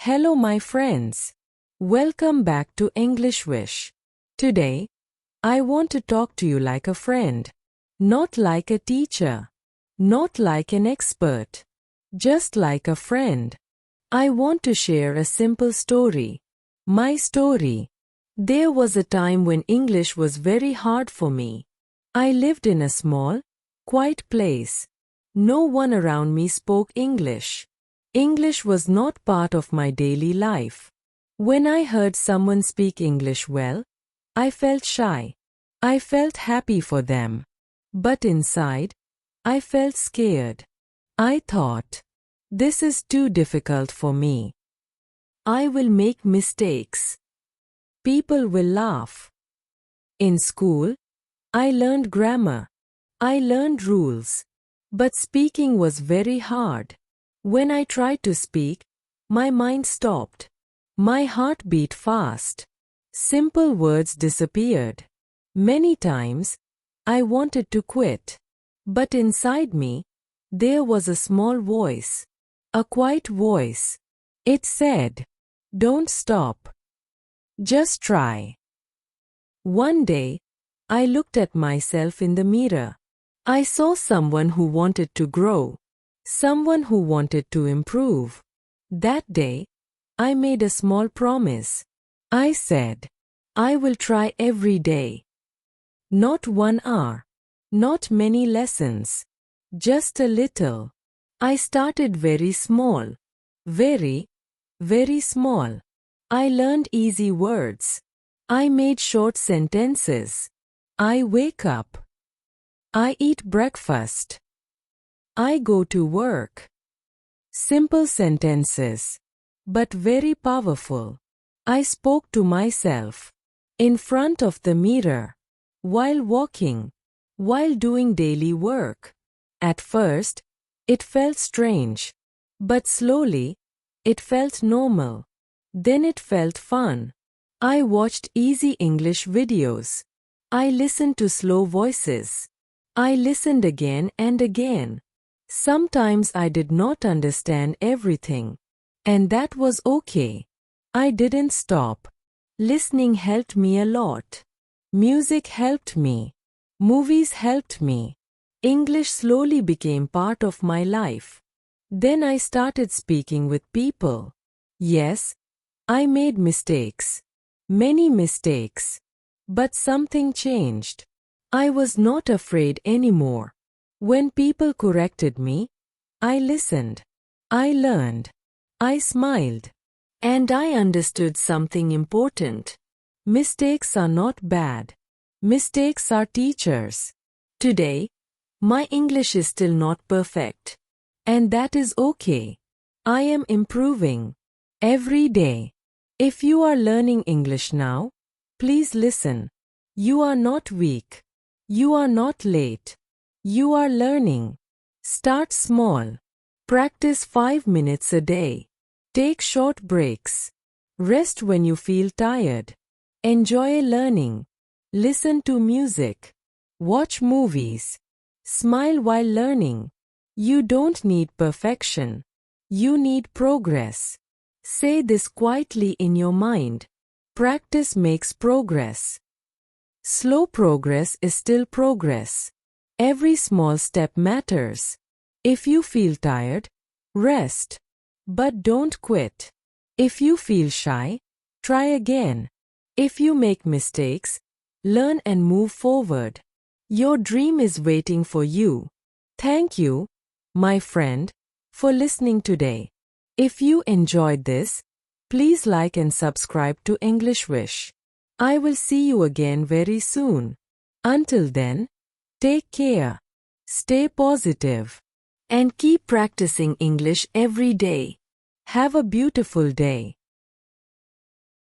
Hello my friends. Welcome back to Englishvish. Today, I want to talk to you like a friend. Not like a teacher. Not like an expert. Just like a friend. I want to share a simple story. My story. There was a time when English was very hard for me. I lived in a small, quiet place. No one around me spoke English. English was not part of my daily life. When I heard someone speak English well, I felt shy. I felt happy for them. But inside, I felt scared. I thought, this is too difficult for me. I will make mistakes. People will laugh. In school, I learned grammar. I learned rules. But speaking was very hard. When I tried to speak, my mind stopped. My heart beat fast. Simple words disappeared. Many times, I wanted to quit. But inside me, there was a small voice. A quiet voice. It said, "Don't stop. Just try." One day, I looked at myself in the mirror. I saw someone who wanted to grow. Someone who wanted to improve. That day, I made a small promise. I said, I will try every day. Not 1 hour. Not many lessons. Just a little. I started very small. Very, very small. I learned easy words. I made short sentences. I wake up. I eat breakfast. I go to work. Simple sentences, but very powerful. I spoke to myself, in front of the mirror, while walking, while doing daily work. At first, it felt strange, but slowly, it felt normal. Then it felt fun. I watched easy English videos. I listened to slow voices. I listened again and again. Sometimes I did not understand everything. And that was okay. I didn't stop. Listening helped me a lot. Music helped me. Movies helped me. English slowly became part of my life. Then I started speaking with people. Yes, I made mistakes. Many mistakes. But something changed. I was not afraid anymore. When people corrected me, I listened. I learned. I smiled. And I understood something important. Mistakes are not bad. Mistakes are teachers. Today, my English is still not perfect. And that is okay. I am improving. Every day. If you are learning English now, please listen. You are not weak. You are not late. You are learning. Start small. Practice 5 minutes a day. Take short breaks. Rest when you feel tired. Enjoy learning. Listen to music. Watch movies. Smile while learning. You don't need perfection. You need progress. Say this quietly in your mind. Practice makes progress. Slow progress is still progress. Every small step matters. If you feel tired, rest. But don't quit. If you feel shy, try again. If you make mistakes, learn and move forward. Your dream is waiting for you. Thank you, my friend, for listening today. If you enjoyed this, please like and subscribe to Englishvish. I will see you again very soon. Until then, take care, stay positive, and keep practicing English every day. Have a beautiful day.